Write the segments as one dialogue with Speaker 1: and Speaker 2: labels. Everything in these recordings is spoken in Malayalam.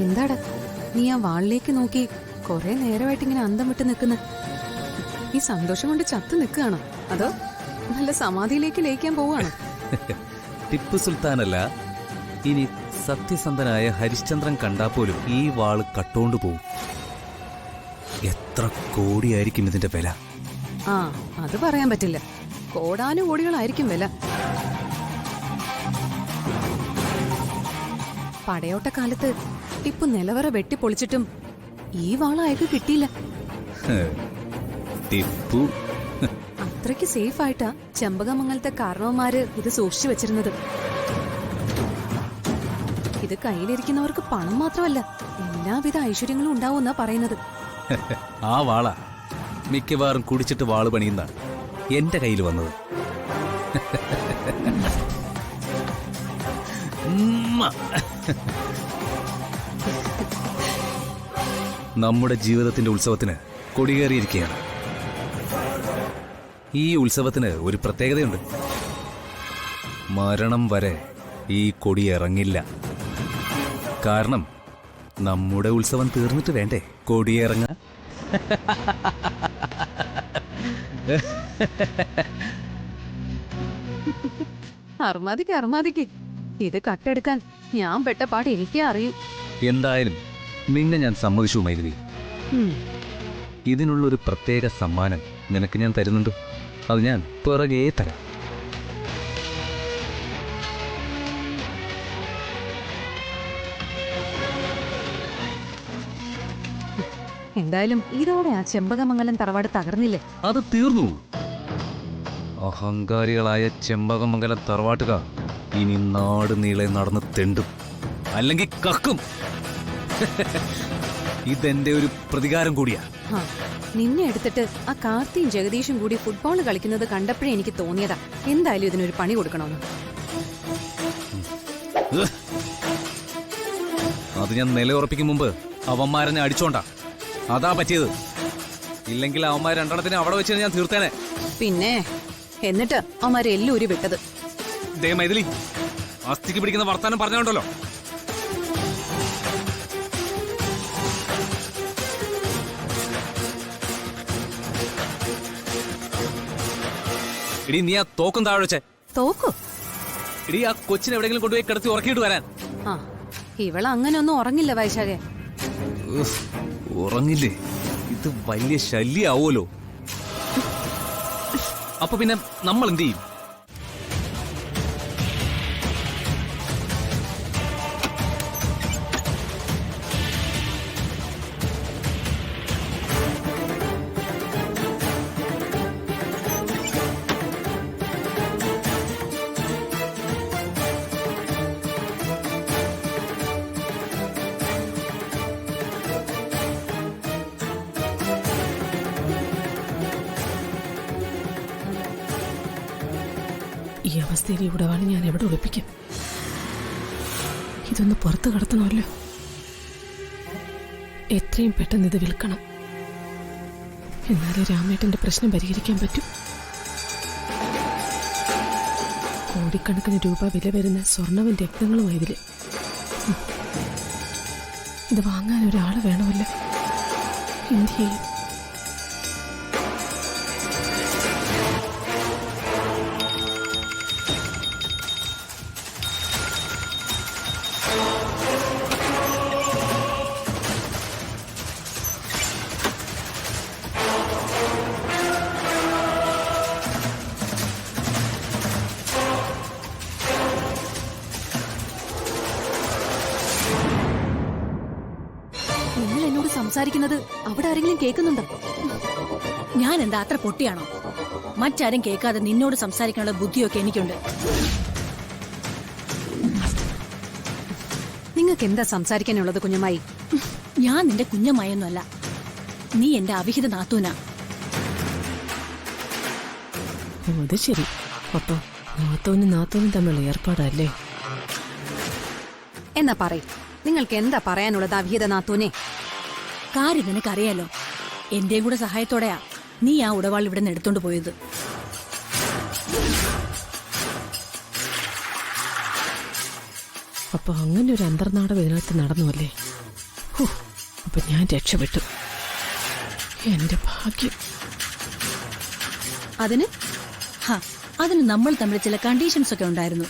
Speaker 1: എന്താടാ നീ ആ വാളിലേക്ക് നോക്കി കൊറേ നേരമായിട്ട് ഇങ്ങനെ അന്തം വിട്ട് നിൽക്കുന്ന ഈ സന്തോഷം കൊണ്ട് ചത്തു നിൽക്കുകയാണോ അതോ നല്ല സമാധിയിലേക്ക് ലയിക്കാൻ പോവാണോ?
Speaker 2: ടിപ്പു സുൽത്താനല്ല, ഇനി സത്യസന്ധനായ ഹരിശ്ചന്ദ്രൻ കണ്ടാ പോലും ഈ വാള് കട്ടോണ്ടു പോവും. എത്ര കോടിയായിരിക്കും ഇതിന്റെ വില?
Speaker 1: ആ അത് പറയാൻ പറ്റില്ല. കോടാനുകോടികളായിരിക്കും വില. പടയോട്ടക്കാലത്ത് ടിപ്പു നിലവറ വെട്ടിപ്പൊളിച്ചിട്ടും ഈ വാള അയക്ക് കിട്ടിയില്ല.
Speaker 2: ടിപ്പു
Speaker 1: അത്രയ്ക്ക് സേഫ് ആയിട്ടാ ചെമ്പകമംഗലത്തെ കാരണവന്മാര് ഇത് സൂക്ഷിച്ചു വെച്ചിരുന്നത്. ഇത് കയ്യിലിരിക്കുന്നവർക്ക് പണം മാത്രമല്ല, എല്ലാവിധ ഐശ്വര്യങ്ങളും ഉണ്ടാവുമെന്നാ പറയുന്നത്.
Speaker 2: ആ വാള മിക്കവാറും കുടിച്ചിട്ട് വാള് പണിയുന്ന എന്റെ കയ്യിൽ വന്നത്. നമ്മുടെ ജീവിതത്തിന്റെ ഉത്സവത്തിന് കൊടികേറിയിരിക്കുകയാണ്. ഈ ഉത്സവത്തിന് ഒരു പ്രത്യേകതയുണ്ട്. മരണം വരെ ഈ കൊടി ഇറങ്ങില്ല. കാരണം നമ്മുടെ ഉത്സവം തീർന്നിട്ട് വേണ്ടേ കൊടിയിറങ്ങാൻ?
Speaker 1: അർമാദിക്ക് ഇത് കട്ടെടുക്കാൻ ഞാൻ പെട്ട പാട് എനിക്കേ അറിയൂ.
Speaker 2: എന്തായാലും നിന്നെ ഞാൻ സമ്മതിച്ചു മൈഥിലി. ഇതിനുള്ളൊരു പ്രത്യേക സമ്മാനം നിനക്ക് ഞാൻ തരുന്നുണ്ട്. അത് ഞാൻ പിറകെ തരാം.
Speaker 1: എന്തായാലും ഇതോടെ ആ ചെമ്പകമംഗലം തറവാട് തകർന്നില്ലേ?
Speaker 2: അത് തീർന്നു. അഹങ്കാരികളായ ചെമ്പകമംഗലം തറവാട്ടുകാർ ഇനി നാട് നീളെ നടന്ന് തെണ്ടും, അല്ലെങ്കിൽ കക്കും. ഇതെന്റെ ഒരു പ്രതികാരം കൂടിയാ.
Speaker 1: നിന്നെ എടുത്തിട്ട് ആ കാർത്തിയും ജഗദീഷും കൂടി ഫുട്ബോൾ കളിക്കുന്നത് കണ്ടപ്പോഴേ എനിക്ക് തോന്നിയതാ എന്തായാലും ഇതിനൊരു പണി കൊടുക്കണമെന്ന്.
Speaker 2: അത് ഞാൻ നിലയുറപ്പിക്കും മുമ്പ് അവന്മാരെന്നെ അടിച്ചോണ്ടാ. അതാ പറ്റിയത്. ഇല്ലെങ്കിൽ അവന്മാർ രണ്ടെണ്ണത്തിന് അവിടെ വെച്ച് ഞാൻ തീർത്തേനെ.
Speaker 1: പിന്നെ എന്നിട്ട് അവന്മാരെ എല്ലൂരി വിട്ടത്.
Speaker 2: ദേ മൈഥിലി, അസ്ഥിക്ക് പിടിക്കുന്ന വർത്താനം പറഞ്ഞോണ്ടല്ലോ. ഇടി നീ ആ തോക്കും താഴെ വെച്ചേ.
Speaker 1: തോക്കോ?
Speaker 2: ഇടി ആ കൊച്ചിനെ എവിടെയെങ്കിലും കൊണ്ടുപോയി കിടത്തി ഉറക്കിയിട്ട് വരാൻ.
Speaker 1: ആ ഇവള് അങ്ങനെ ഒന്നും ഉറങ്ങില്ല വൈശാഖെ.
Speaker 2: ഉറങ്ങില്ലേ? ഇത് വലിയ ശല്യാവൂലോ. അപ്പൊ പിന്നെ നമ്മൾ എന്ത് ചെയ്യും?
Speaker 3: ഈ അവസ്ഥയിൽ ഇവിടെ വാണ് ഞാൻ എവിടെ ഒളിപ്പിക്കും? ഇതൊന്ന് പുറത്ത് കടത്തണമല്ലോ. എത്രയും പെട്ടെന്ന് ഇത് വിൽക്കണം. എന്നാലേ രാമേട്ടന്റെ പ്രശ്നം പരിഹരിക്കാൻ പറ്റും. കോടിക്കണക്കിന് രൂപ വില വരുന്ന സ്വർണവും രക്തങ്ങളും ഇതില്. ഇത് വാങ്ങാൻ ഒരാള് വേണമല്ലോ. എന്ത് ചെയ്യും?
Speaker 1: നിങ്ങൾ എന്നോട് സംസാരിക്കുന്നത് അവിടെ ആരെങ്കിലും കേൾക്കുന്നുണ്ടോ?
Speaker 4: ഞാൻ എന്താ അത്ര പൊട്ടിയാണോ? മറ്റാരും കേൾക്കാതെ നിന്നോട് സംസാരിക്കാനുള്ള ബുദ്ധിയൊക്കെ എനിക്കുണ്ട്.
Speaker 1: നിങ്ങൾക്ക് എന്താ സംസാരിക്കാനുള്ളത് കുഞ്ഞമ്മായി?
Speaker 4: ഞാൻ നിന്റെ കുഞ്ഞമായൊന്നുമല്ല, നീ എന്റെ അവിഹിത നാത്തൂനാ.
Speaker 3: അത് ശരി. അപ്പൊ നാത്തോനും തമ്മിലുള്ള ഏർപ്പാടല്ലേ?
Speaker 1: എന്നാ പറയ്, നിങ്ങൾക്ക് എന്താ പറയാനുള്ളത് അവിഹിത നാത്തൂനെ?
Speaker 4: കാര്യം നിനക്കറിയാലോ. എന്റെയും കൂടെ സഹായത്തോടെയാ നീ ആ ഉടവാൾ ഇവിടെ നിന്ന് എടുത്തോണ്ട് പോയത്.
Speaker 3: അപ്പൊ അങ്ങനെ ഒരു അന്തർനാടകം ഇതിനകത്ത് നടന്നു അല്ലേ? അപ്പൊ ഞാൻ രക്ഷപ്പെട്ടു. എന്റെ ഭാഗ്യം.
Speaker 1: അതിന്
Speaker 4: അതിന് നമ്മൾ തമ്മിൽ ചില കണ്ടീഷൻസ് ഒക്കെ ഉണ്ടായിരുന്നു.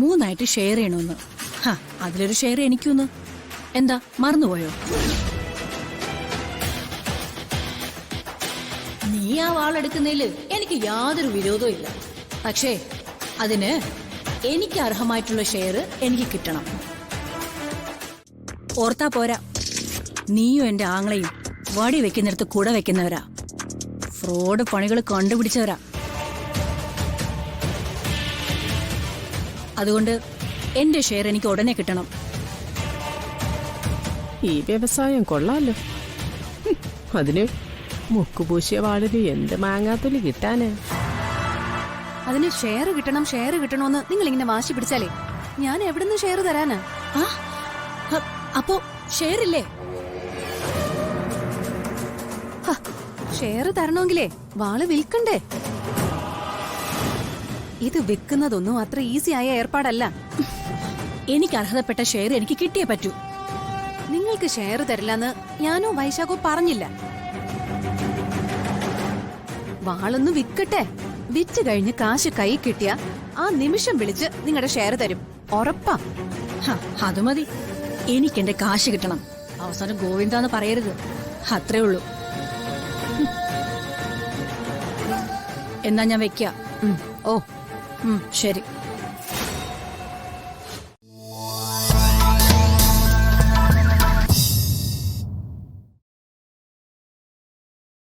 Speaker 4: 3 ഷെയർ ചെയ്യണമെന്ന്. അതിലൊരു ഷെയർ എനിക്കൊന്ന്. എന്താ മറന്നുപോയോ? നീ ആ വാളെടുക്കുന്നതിൽ എനിക്ക് യാതൊരു വിരോധവും ഇല്ല. പക്ഷേ അതിന് എനിക്ക് അർഹമായിട്ടുള്ള ഷെയർ എനിക്ക് കിട്ടണം. ഓർത്താ പോരാ, നീയും എന്റെ ആങ്ങളെയും വടി വെക്കുന്നിടത്ത് കൂടെ വെക്കുന്നവരാ. ഫ്രോഡ് പണികൾ കണ്ടുപിടിച്ചവരാ. അതുകൊണ്ട് എന്റെ ഷെയർ എനിക്ക് ഉടനെ കിട്ടണം.
Speaker 3: ഈ വ്യവസായം കൊള്ളാലോ. അതിന് മുക്കുപൂശിയ വാളിന് എന്ത് മാങ്ങാത്തൊലി കിട്ടാന്?
Speaker 1: അതിന് ഷെയർ കിട്ടണമെന്ന് നിങ്ങൾ ഇങ്ങനെ വാശി പിടിച്ചാലേ ഞാൻ എവിടുന്ന് ഷെയർ തരാനാ?
Speaker 4: അപ്പോ ഷെയർ ഇല്ലേ?
Speaker 1: ഷെയർ തരണമെങ്കിലേ വാള് വിൽക്കണ്ടേ? ഇത് വിൽക്കുന്നതൊന്നും അത്ര ഈസി ആയ ഏർപ്പാടല്ല.
Speaker 4: എനിക്ക് അർഹതപ്പെട്ട ഷെയർ എനിക്ക് കിട്ടിയേ പറ്റൂ.
Speaker 1: നിങ്ങൾക്ക് ഷെയർ തരില്ലെന്ന് ഞാനോ വൈശാഖോ പറഞ്ഞില്ല. വാളൊന്ന് വിൽക്കട്ടെ. വിറ്റ് കഴിഞ്ഞ് കാശ് കൈ കിട്ടിയ ആ നിമിഷം വിളിച്ച് നിങ്ങളുടെ ഷെയർ തരും. ഉറപ്പാ.
Speaker 4: അത് മതി. എനിക്കെന്റെ കാശ് കിട്ടണം. അവസാനം ഗോവിന്ദാന്ന് പറയരുത്. അത്രേ ഉള്ളൂ. എന്നാ ഞാൻ വെക്കാം.
Speaker 1: ഓ
Speaker 4: ശരി.